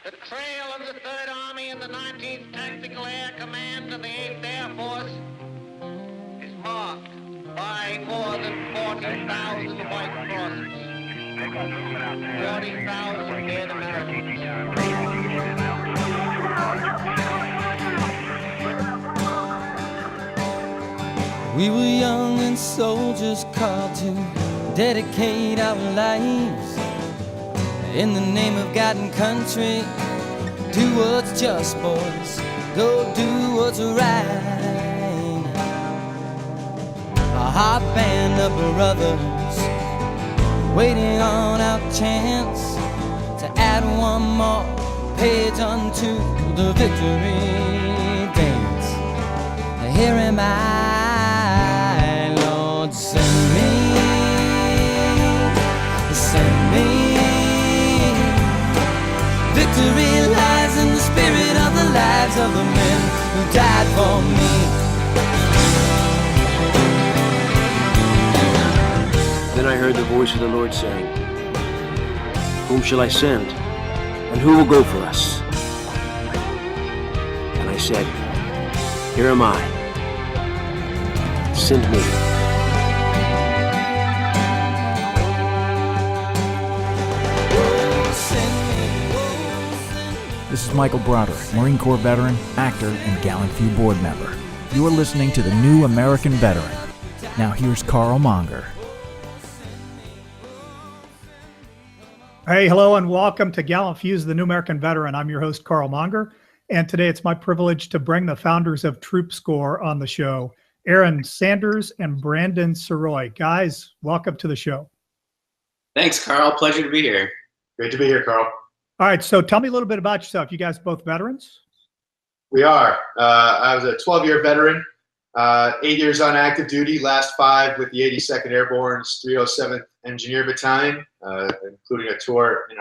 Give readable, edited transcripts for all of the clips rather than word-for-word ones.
The trail of the 3rd Army and the 19th Tactical Air Command of the 8th Air Force is marked by more than 40,000 white crosses. 40,000 dead Americans. We were young and soldiers called to dedicate our lives in the name of God and country. Do what's just, boys. Go do what's right. A hot band of brothers waiting on our chance to add one more page unto the victory dance. Here am I, Lord, send me, send me. Victory lies in the spirit of the lives of the men who died for me. Then I heard the voice of the Lord saying, "Whom shall I send? And who will go for us?" And I said, "Here am I. Send me." This is Michael Broderick, Marine Corps veteran, actor, and Gallant Few board member. You are listening to the New American Veteran. Now here's Carl Monger. Hey, hello, and welcome to Gallant Few's The New American Veteran. I'm your host, Carl Monger, and today it's my privilege to bring the founders of TroopScore on the show, Aaron Sanders and Brandon Soroy. Guys, welcome to the show. Thanks, Carl. Pleasure to be here. Great to be here, Carl. All right, so tell me a little bit about yourself. You guys both veterans? We are. I was a 12-year veteran, 8 years on active duty, last 5 with the 82nd Airborne's 307th Engineer Battalion, including a tour in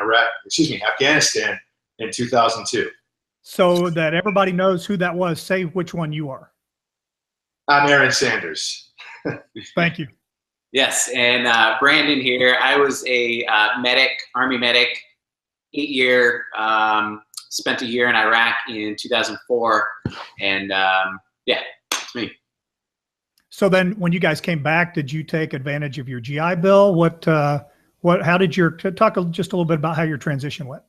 Afghanistan in 2002. So that everybody knows who that was, say which one you are. I'm Aaron Sanders. Thank you. Yes, and Brandon here. I was a medic, Army medic, 8-year, spent a year in Iraq in 2004, and yeah, it's me. So then when you guys came back, did you take advantage of your GI Bill? How did your, talk just a little bit about how your transition went?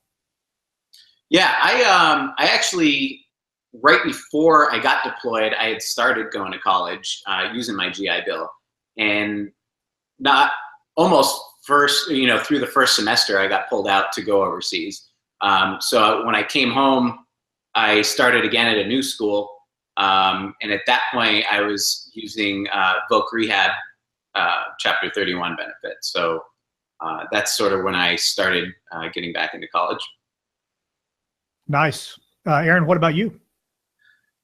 Yeah, I actually, right before I got deployed, I had started going to college using my GI Bill, and not almost first, through the first semester, I got pulled out to go overseas. So when I came home, I started again at a new school. And at that point, I was using VOC Rehab Chapter 31 benefits. So that's sort of when I started getting back into college. Nice. Aaron, what about you?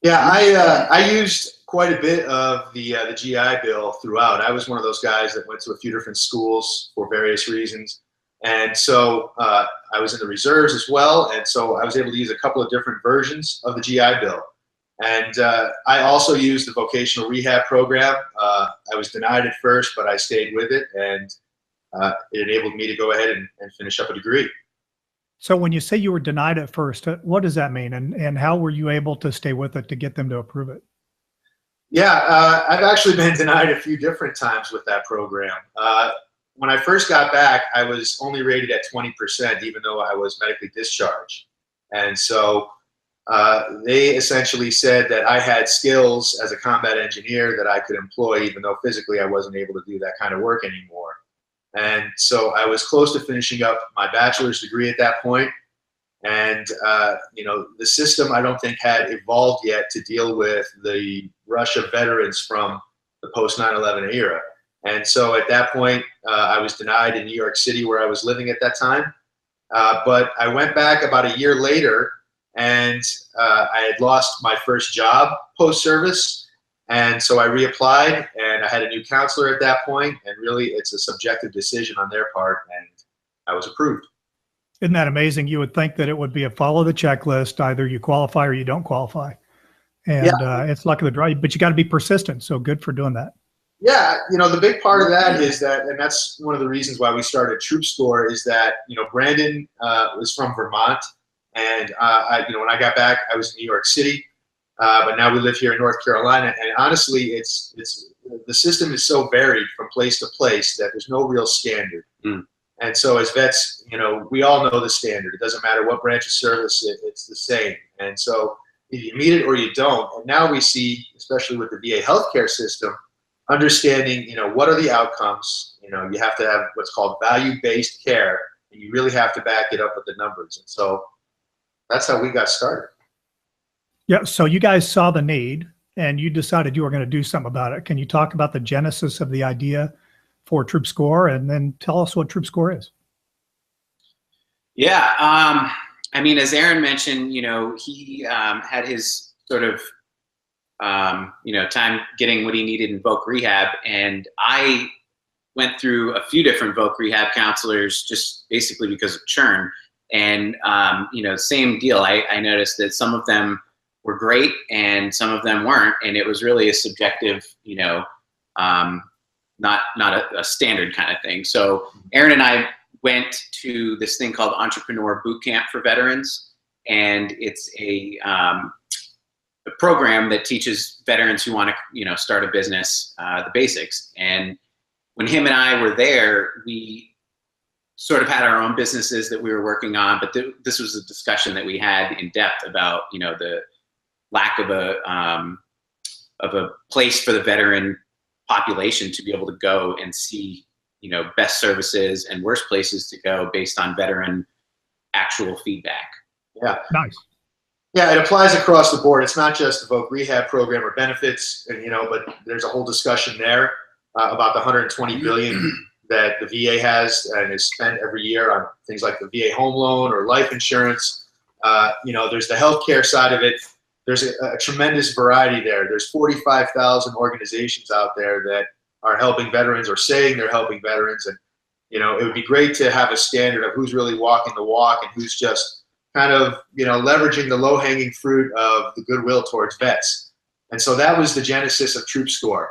Yeah, I used quite a bit of the GI Bill throughout. I was one of those guys that went to a few different schools for various reasons. And so I was in the reserves as well. And so I was able to use a couple of different versions of the GI Bill. And I also used the vocational rehab program. I was denied at first, but I stayed with it. And it enabled me to go ahead and finish up a degree. So when you say you were denied at first, what does that mean? And how were you able to stay with it to get them to approve it? Yeah, I've actually been denied a few different times with that program. When I first got back, I was only rated at 20%, even though I was medically discharged. And so they essentially said that I had skills as a combat engineer that I could employ, even though physically I wasn't able to do that kind of work anymore. And so I was close to finishing up my bachelor's degree at that point. And, the system I don't think had evolved yet to deal with the rush of veterans from the post 9/11 era. And so at that point, I was denied in New York City where I was living at that time. But I went back about a year later, and I had lost my first job post-service. And so I reapplied, and I had a new counselor at that point, and really it's a subjective decision on their part, and I was approved. Isn't that amazing? You would think that it would be a follow the checklist, either you qualify or you don't qualify. And it's luck of the draw, but you got to be persistent. So good for doing that. Yeah, the big part of that is that, and that's one of the reasons why we started TroopScore, is that, Brandon was from Vermont, And when I got back, I was in New York City, but now we live here in North Carolina. And honestly, the system is so varied from place to place that there's no real standard. Mm. And so as vets, we all know the standard. It doesn't matter what branch of service, it's the same. And so if you meet it or you don't. And now we see, especially with the VA healthcare system, understanding, what are the outcomes. You have to have what's called value-based care, and you really have to back it up with the numbers. And so that's how we got started. Yeah. So you guys saw the need and you decided you were going to do something about it. Can you talk about the genesis of the idea for TroopScore, and then tell us what TroopScore is? Yeah. I mean, as Aaron mentioned, he had his sort of, time getting what he needed in voc rehab. And I went through a few different voc rehab counselors just basically because of churn. And, same deal. I noticed that some of them were great and some of them weren't. And it was really a subjective, not a standard kind of thing. So Aaron and I went to this thing called Entrepreneur Boot Camp for Veterans. And it's a program that teaches veterans who want to, start a business, the basics. And when him and I were there, we sort of had our own businesses that we were working on, but this was a discussion that we had in depth about, the lack of a place for the veteran population to be able to go and see, best services and worst places to go based on veteran actual feedback. Yeah. Nice. Yeah, it applies across the board. It's not just the voc rehab program or benefits, but there's a whole discussion there about the $120 billion that the VA has and is spent every year on things like the VA home loan or life insurance. There's the healthcare side of it. There's a tremendous variety there. There's 45,000 organizations out there that are helping veterans or saying they're helping veterans. And, it would be great to have a standard of who's really walking the walk and who's just kind of, leveraging the low-hanging fruit of the goodwill towards vets. And so that was the genesis of TroopScore.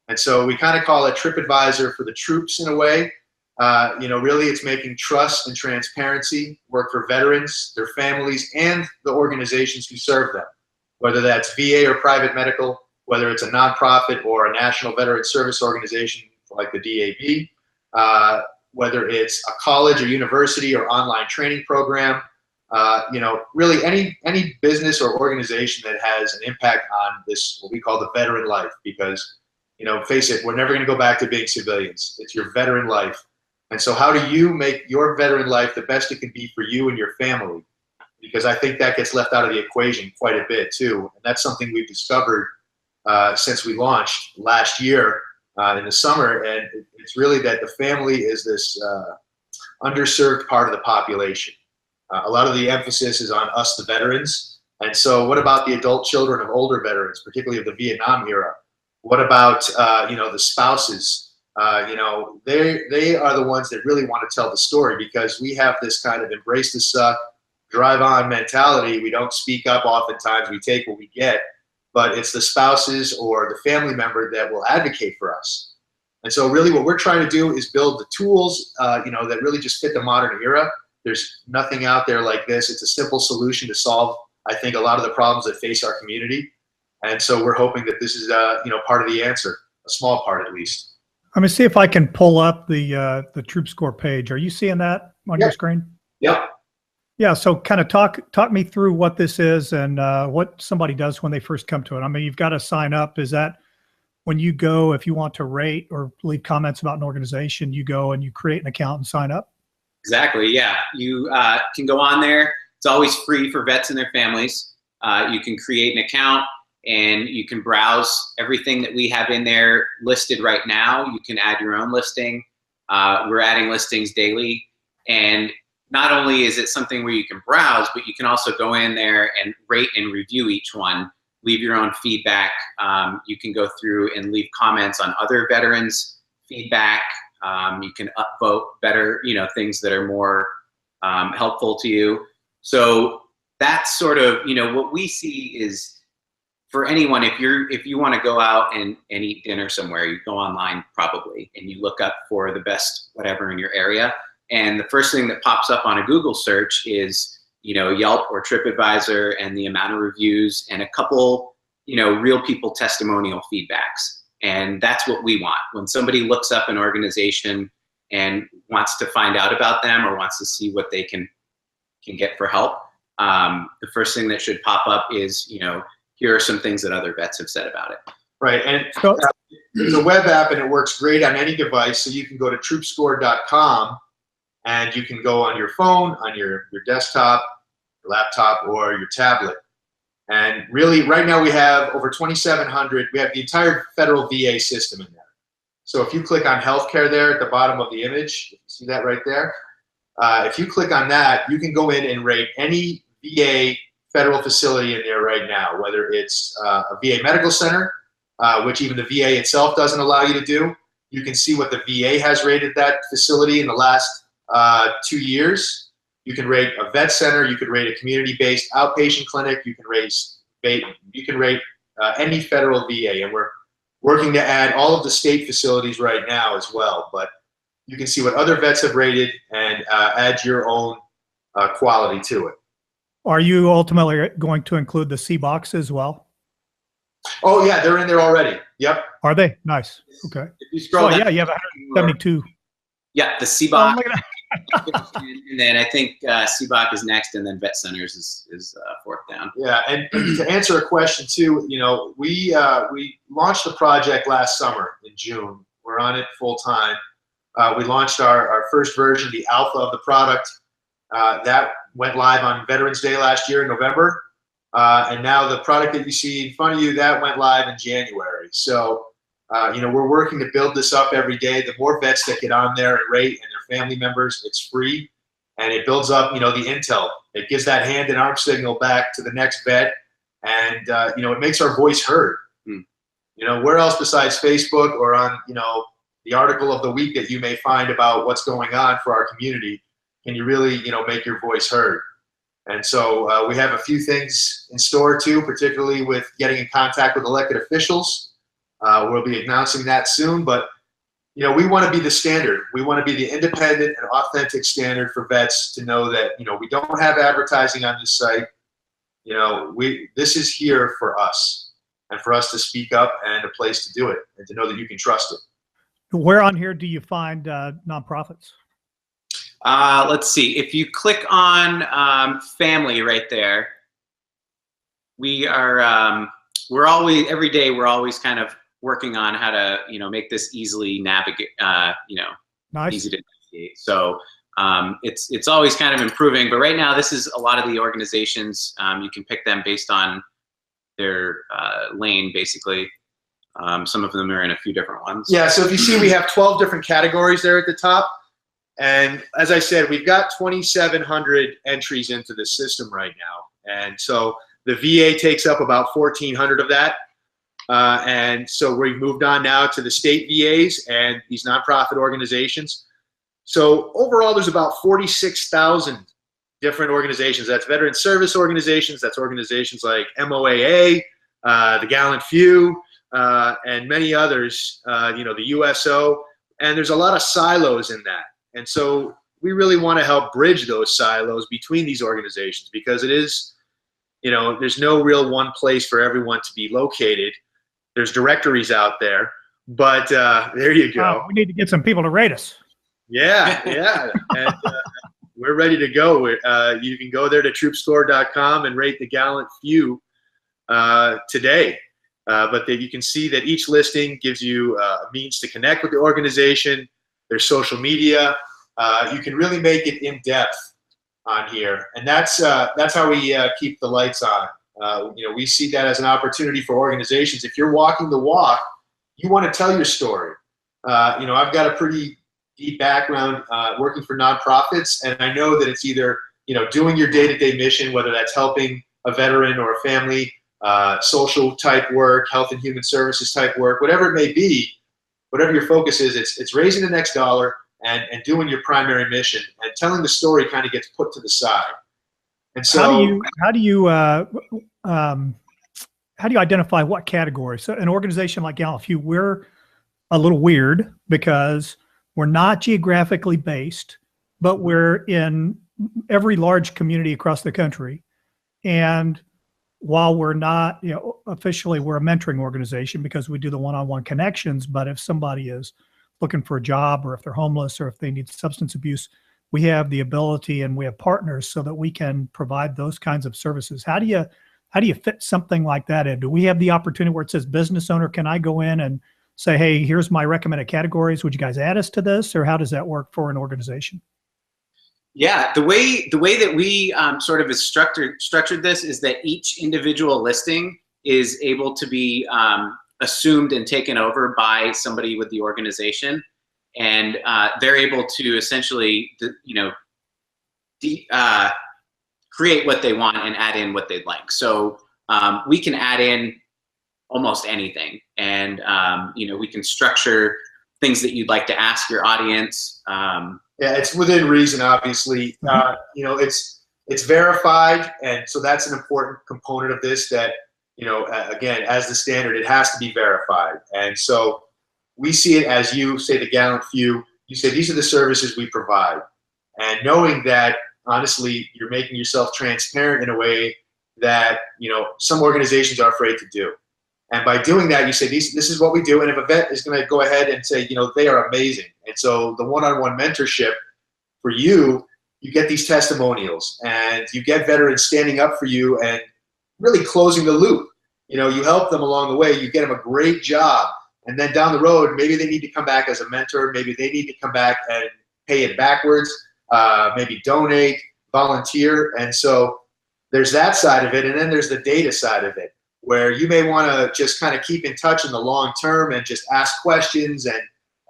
And so we kind of call it TripAdvisor for the troops in a way. Really it's making trust and transparency work for veterans, their families, and the organizations who serve them, whether that's VA or private medical, whether it's a nonprofit or a national veteran service organization like the DAV, whether it's a college or university or online training program, really any business or organization that has an impact on this, what we call the veteran life, because, face it, we're never going to go back to being civilians. It's your veteran life. And so how do you make your veteran life the best it can be for you and your family? Because I think that gets left out of the equation quite a bit too. And that's something we've discovered since we launched last year in the summer. And it's really that the family is this underserved part of the population. A lot of the emphasis is on us, the veterans. And so what about the adult children of older veterans, particularly of the Vietnam era? What about, the spouses? They are the ones that really want to tell the story, because we have this kind of embrace the suck, drive on mentality. We don't speak up oftentimes. We take what we get, but it's the spouses or the family member that will advocate for us. And so really what we're trying to do is build the tools, that really just fit the modern era. There's nothing out there like this. It's a simple solution to solve, I think, a lot of the problems that face our community. And so we're hoping that this is, part of the answer, a small part at least. Let me see if I can pull up the TroopScore page. Are you seeing that on your screen? Yeah. Yeah. So kind of talk me through what this is and what somebody does when they first come to it. I mean, you've got to sign up. Is that when you go, if you want to rate or leave comments about an organization, you go and you create an account and sign up? Exactly. Yeah. You can go on there. It's always free for vets and their families. You can create an account and you can browse everything that we have in there listed right now. You can add your own listing. We're adding listings daily. And not only is it something where you can browse, but you can also go in there and rate and review each one, leave your own feedback. You can go through and leave comments on other veterans' feedback. You can upvote better, things that are more helpful to you. So that's sort of, what we see is, for anyone, if you want to go out and eat dinner somewhere, you go online probably, and you look up for the best whatever in your area. And the first thing that pops up on a Google search is Yelp or TripAdvisor and the amount of reviews and a couple, real people testimonial feedbacks. And that's what we want. When somebody looks up an organization and wants to find out about them or wants to see what they can get for help, the first thing that should pop up is, here are some things that other vets have said about it. Right, and there's a web app, and it works great on any device. So you can go to TroopScore.com, and you can go on your phone, on your desktop, your laptop, or your tablet. And really, right now we have over 2,700. We have the entire federal VA system in there. So if you click on healthcare there at the bottom of the image, you see that right there? If you click on that, you can go in and rate any VA federal facility in there right now, whether it's a VA medical center, which even the VA itself doesn't allow you to do. You can see what the VA has rated that facility in the last 2 years. You can rate a vet center. You could rate a community-based outpatient clinic. You can rate any federal VA, and we're working to add all of the state facilities right now as well. But you can see what other vets have rated and add your own quality to it. Are you ultimately going to include the C box as well? Oh yeah, they're in there already. Yep. Are they? Nice. Okay. If you scroll down, yeah, you have 172. Yeah, the CBOC. And then I think CBOC is next, and then Vet Centers is fourth down. Yeah, and to answer a question too, we launched the project last summer in June. We're on it full time. We launched our first version, the alpha of the product. That went live on Veterans Day last year in November. And now the product that you see in front of you, that went live in January. So, we're working to build this up every day. The more vets that get on there and rate and their family members, it's free. And it builds up, the intel. It gives that hand and arm signal back to the next vet. And, it makes our voice heard. Where else besides Facebook or on, the article of the week that you may find about what's going on for our community, can you really, make your voice heard? And so we have a few things in store too, particularly with getting in contact with elected officials. We'll be announcing that soon, but we want to be the standard. We want to be the independent and authentic standard for vets to know that, we don't have advertising on this site. This is here for us and for us to speak up and a place to do it and to know that you can trust it. Where on here do you find nonprofits? Let's see. If you click on family right there, we're always, every day, we're always kind of working on how to, make this easily navigate, Nice. easy to navigate. So it's always kind of improving. But right now, this is a lot of the organizations. You can pick them based on their lane, basically. Some of them are in a few different ones. Yeah, so if you see, we have 12 different categories there at the top. And as I said, we've got 2,700 entries into the system right now. And so the VA takes up about 1,400 of that. And so we've moved on now to the state VAs and these nonprofit organizations. So overall, there's about 46,000 different organizations. That's veteran service organizations. That's organizations like MOAA, the Gallant Few, and many others, the USO. And there's a lot of silos in that. And so we really want to help bridge those silos between these organizations because it is, there's no real one place for everyone to be located. There's directories out there, but there you go. We need to get some people to rate us. Yeah. And we're ready to go. You can go there to TroopScore.com and rate the Gallant Few today. But you can see that each listing gives you a means to connect with the organization. There's social media. You can really make it in depth on here, and that's how we keep the lights on. We see that as an opportunity for organizations. If you're walking the walk, you want to tell your story. I've got a pretty deep background working for nonprofits, and I know that it's either doing your day-to-day mission, whether that's helping a veteran or a family, social type work, health and human services type work, whatever it may be. Whatever your focus is, it's raising the next dollar and doing your primary mission, and telling the story kind of gets put to the side. And so how do you identify what category? So an organization like Gallant Few, we're a little weird because we're not geographically based, but we're in every large community across the country. And while we're not, officially we're a mentoring organization because we do the one-on-one connections, but if somebody is looking for a job or if they're homeless or if they need substance abuse, we have the ability and we have partners so that we can provide those kinds of services. How do you fit something like that in? Do we have the opportunity where it says business owner, can I go in and say, hey, here's my recommended categories. Would you guys add us to this? Or how does that work for an organization? Yeah, the way that we sort of is structured this is that each individual listing is able to be assumed and taken over by somebody with the organization, and they're able to essentially, create what they want and add in what they'd like. So we can add in almost anything, and we can structure things that you'd like to ask your audience. Yeah, it's within reason, obviously. It's verified, and so that's an important component of this that, again, as the standard, it has to be verified. And so we see it as you say the Gallant Few, you say these are the services we provide. And knowing that, honestly, you're making yourself transparent in a way that, some organizations are afraid to do. And by doing that, you say, this is what we do. And if a vet is going to go ahead and say, they are amazing. And so the one-on-one mentorship for you, you get these testimonials and you get veterans standing up for you and really closing the loop. You help them along the way. You get them a great job. And then down the road, maybe they need to come back as a mentor. Maybe they need to come back and pay it backwards, maybe donate, volunteer. And so there's that side of it. And then there's the data side of it, where you may want to just kind of keep in touch in the long term and just ask questions. And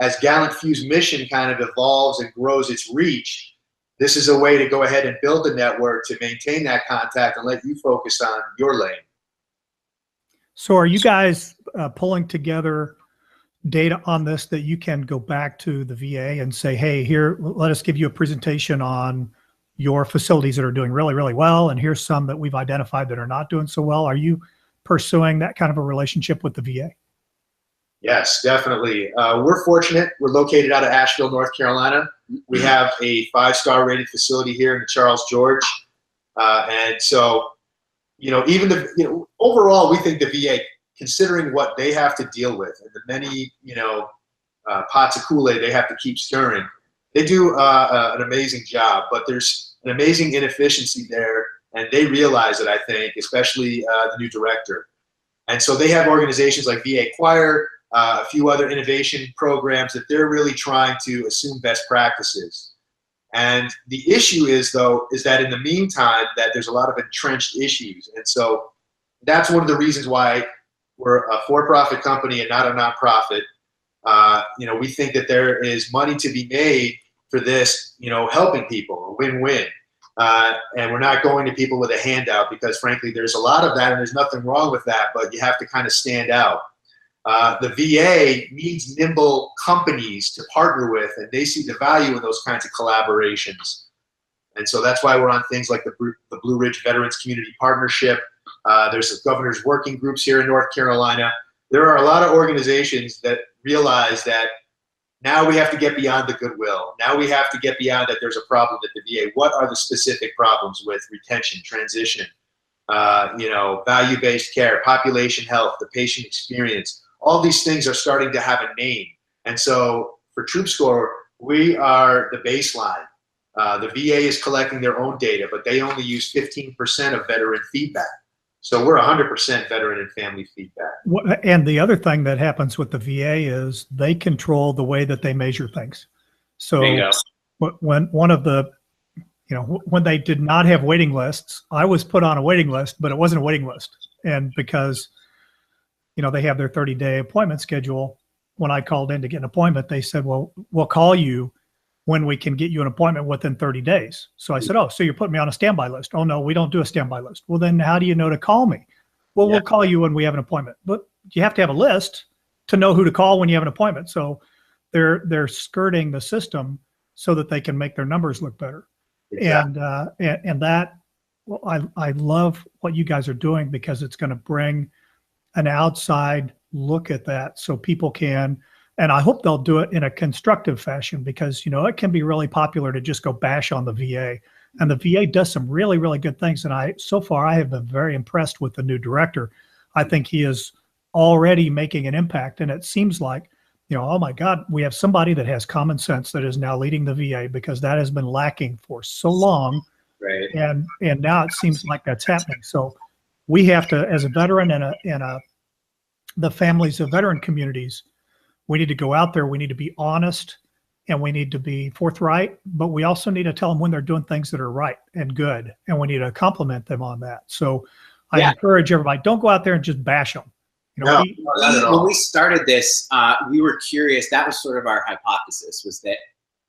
as Gallant Few's mission kind of evolves and grows its reach, this is a way to go ahead and build a network to maintain that contact and let you focus on your lane. So are you guys pulling together data on this that you can go back to the VA and say, hey, here, let us give you a presentation on your facilities that are doing really, really well, and here's some that we've identified that are not doing so well? Are you pursuing that kind of a relationship with the VA? Yes, definitely. We're fortunate. We're located out of Asheville, North Carolina. We have a 5-star rated facility here in Charles George. And so, overall, we think the VA, considering what they have to deal with and the many, pots of Kool-Aid they have to keep stirring, they do an amazing job, but there's an amazing inefficiency there. And they realize it, I think, especially the new director. And so they have organizations like VA Choir, a few other innovation programs that they're really trying to assume best practices. And the issue is that in the meantime, that there's a lot of entrenched issues. And so that's one of the reasons why we're a for-profit company and not a nonprofit. We think that there is money to be made for this, helping people, a win-win. And we're not going to people with a handout because, frankly, there's a lot of that and there's nothing wrong with that, but you have to kind of stand out. The VA needs nimble companies to partner with, and they see the value in those kinds of collaborations. And so that's why we're on things like the Blue Ridge Veterans Community Partnership. There's the governor's working groups here in North Carolina. There are a lot of organizations that realize that now we have to get beyond the goodwill. Now we have to get beyond that there's a problem at the VA. What are the specific problems with retention, transition, value-based care, population health, the patient experience? All these things are starting to have a name. And so for TroopScore, we are the baseline. The VA is collecting their own data, but they only use 15% of veteran feedback. So we're 100% veteran and family feedback. And the other thing that happens with the VA is they control the way that they measure things. So when one of the, when they did not have waiting lists, I was put on a waiting list, but it wasn't a waiting list. And because, they have their 30-day appointment schedule, when I called in to get an appointment, they said, well, we'll call you when we can get you an appointment within 30 days. So I said, oh, so you're putting me on a standby list. Oh, no, we don't do a standby list. Well, then how do you know to call me? Well, we'll call you when we have an appointment. But you have to have a list to know who to call when you have an appointment. So they're skirting the system so that they can make their numbers look better. Exactly. And that, well, I love what you guys are doing because it's going to bring an outside look at that so people can, and I hope they'll do it in a constructive fashion because, it can be really popular to just go bash on the VA. And the VA does some really, really good things. And so far, I have been very impressed with the new director. I think he is already making an impact. And it seems like, oh my God, we have somebody that has common sense that is now leading the VA, because that has been lacking for so long. Right. And now it seems like that's happening. So we have to, as a veteran and the families of veteran communities, we need to go out there. We need to be honest, and we need to be forthright, but we also need to tell them when they're doing things that are right and good, and we need to compliment them on that. So I encourage everybody, don't go out there and just bash them. When we started this, we were curious. That was sort of our hypothesis, was that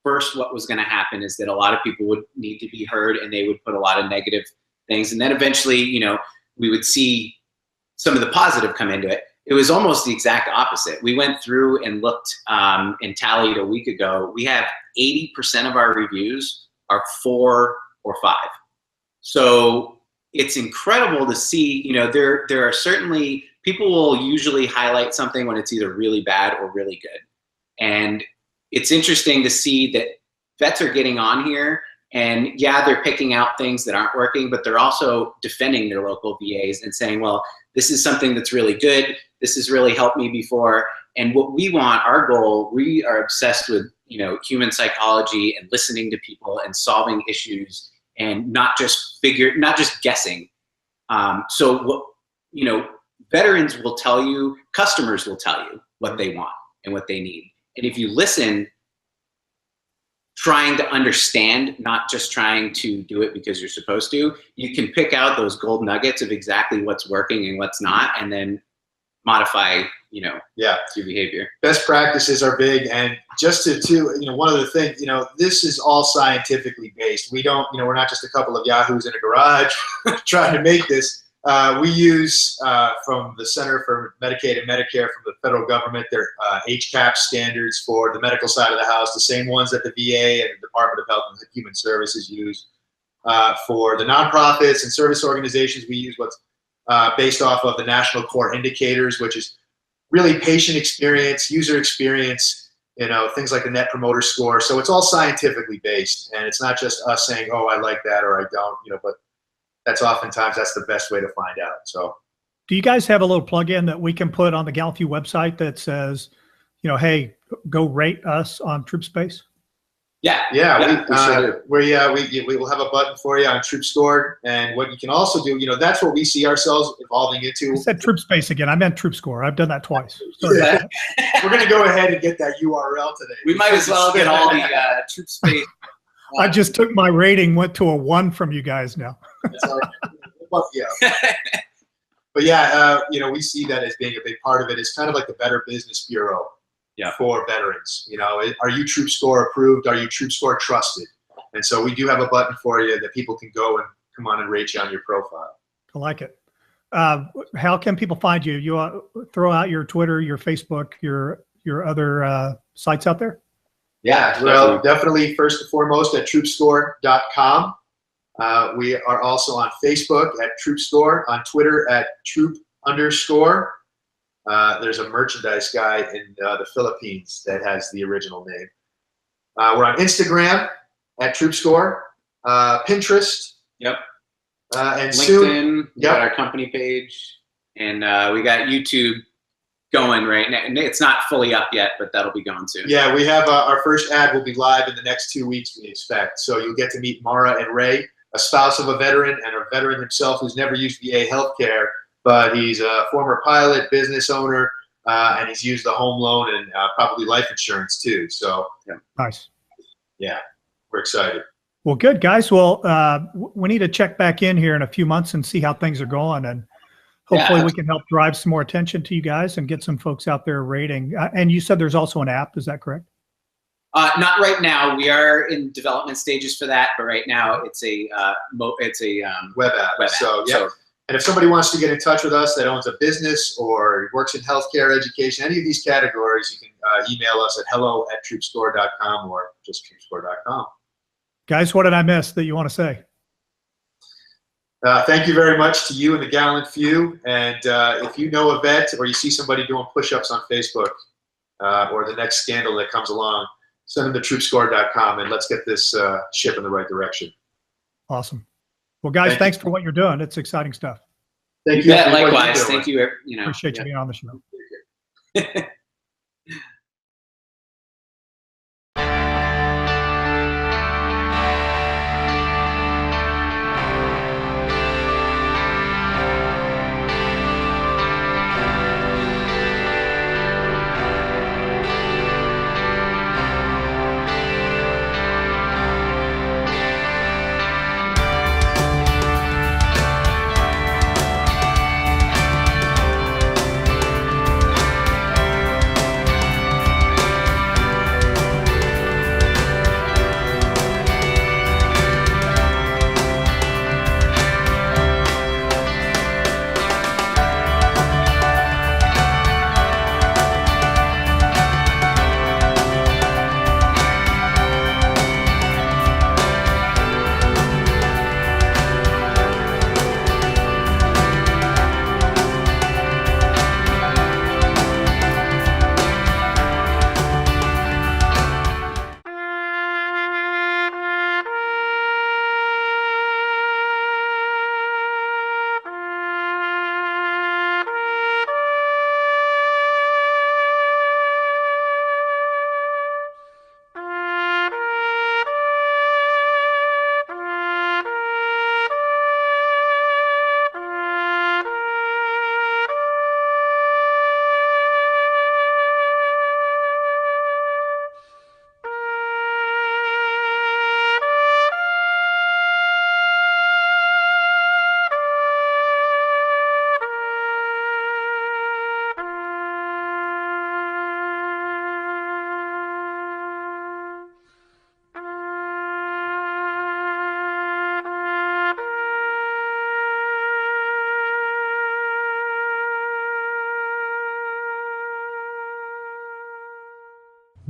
first what was going to happen is that a lot of people would need to be heard, and they would put a lot of negative things. And then eventually, we would see some of the positive come into it. It was almost the exact opposite. We went through and looked and tallied a week ago. We have 80% of our reviews are 4 or 5. So it's incredible to see, there are certainly, people will usually highlight something when it's either really bad or really good. And it's interesting to see that vets are getting on here, and they're picking out things that aren't working, but they're also defending their local VAs and saying, well, this is something that's really good. This has really helped me before. And what we want, our goal, we are obsessed with, human psychology and listening to people and solving issues, and not just guessing. So what, veterans will tell you, customers will tell you what they want and what they need. And if you listen, trying to understand, not just trying to do it because you're supposed to, you can pick out those gold nuggets of exactly what's working and what's not, and then modify, your behavior. Best practices are big. And just to one other thing, this is all scientifically based. We don't, we're not just a couple of yahoos in a garage trying to make this. We use from the Center for Medicaid and Medicare from the federal government, their HCAP standards for the medical side of the house, the same ones that the VA and the Department of Health and Human Services use. For the nonprofits and service organizations, we use what's based off of the National Core Indicators, which is really patient experience, user experience, things like the Net Promoter Score. So it's all scientifically based, and it's not just us saying, oh, I like that or I don't, but that's the best way to find out. So do you guys have a little plug-in that we can put on the Gallup website that says, hey, go rate us on TroopSpace? We will have a button for you on TroopScore, and what you can also do, that's what we see ourselves evolving into. I said TroopSpace again. I meant TroopScore. I've done that twice. We're going to go ahead and get that URL today. We might as well get all the TroopSpace. I just took my rating, went to a 1 from you guys now. But we see that as being a big part of it. It's kind of like the Better Business Bureau for veterans. Are you TroopScore approved? Are you TroopScore trusted? And so we do have a button for you that people can go and come on and rate you on your profile. I like it. How can people find you? You throw out your Twitter, your Facebook, your other sites out there? Yeah, well, definitely first and foremost at TroopScore.com. We are also on Facebook at TroopScore, on Twitter at Troop_. There's a merchandise guy in the Philippines that has the original name. We're on Instagram at TroopScore, Pinterest. Yep. And LinkedIn, soon, we got our company page, and we got YouTube going right now. It's not fully up yet, but that'll be going soon. Yeah, we have our first ad will be live in the next 2 weeks, we expect. So you'll get to meet Mara and Ray, a spouse of a veteran and a veteran himself who's never used VA healthcare, but he's a former pilot, business owner, and he's used the home loan and probably life insurance too. So nice. Yeah, we're excited. Well, good guys. Well, we need to check back in here in a few months and see how things are going, and hopefully we can help drive some more attention to you guys and get some folks out there rating. And you said there's also an app, is that correct? Not right now. We are in development stages for that, but right now it's a web app. So, and if somebody wants to get in touch with us that owns a business or works in healthcare, education, any of these categories, you can email us at hello@TroopScore.com or just TroopScore.com. Guys, what did I miss that you want to say? Thank you very much to you and the Gallant Few. And if you know a vet or you see somebody doing push-ups on Facebook or the next scandal that comes along, send them to TroopScore.com and let's get this ship in the right direction. Awesome. Well, guys, thanks for what you're doing. It's exciting stuff. Thank you. Yeah, for what you're likewise. doing. Thank you. Appreciate you being on the show.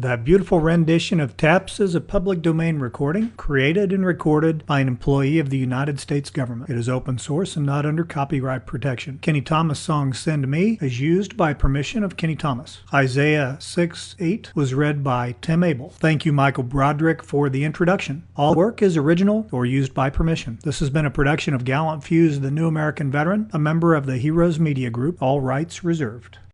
That beautiful rendition of Taps is a public domain recording created and recorded by an employee of the United States government. It is open source and not under copyright protection. Kenny Thomas' song Send Me is used by permission of Kenny Thomas. Isaiah 6:8 was read by Tim Abel. Thank you, Michael Broderick, for the introduction. All work is original or used by permission. This has been a production of Gallant Fuse, the New American Veteran, a member of the Heroes Media Group. All rights reserved.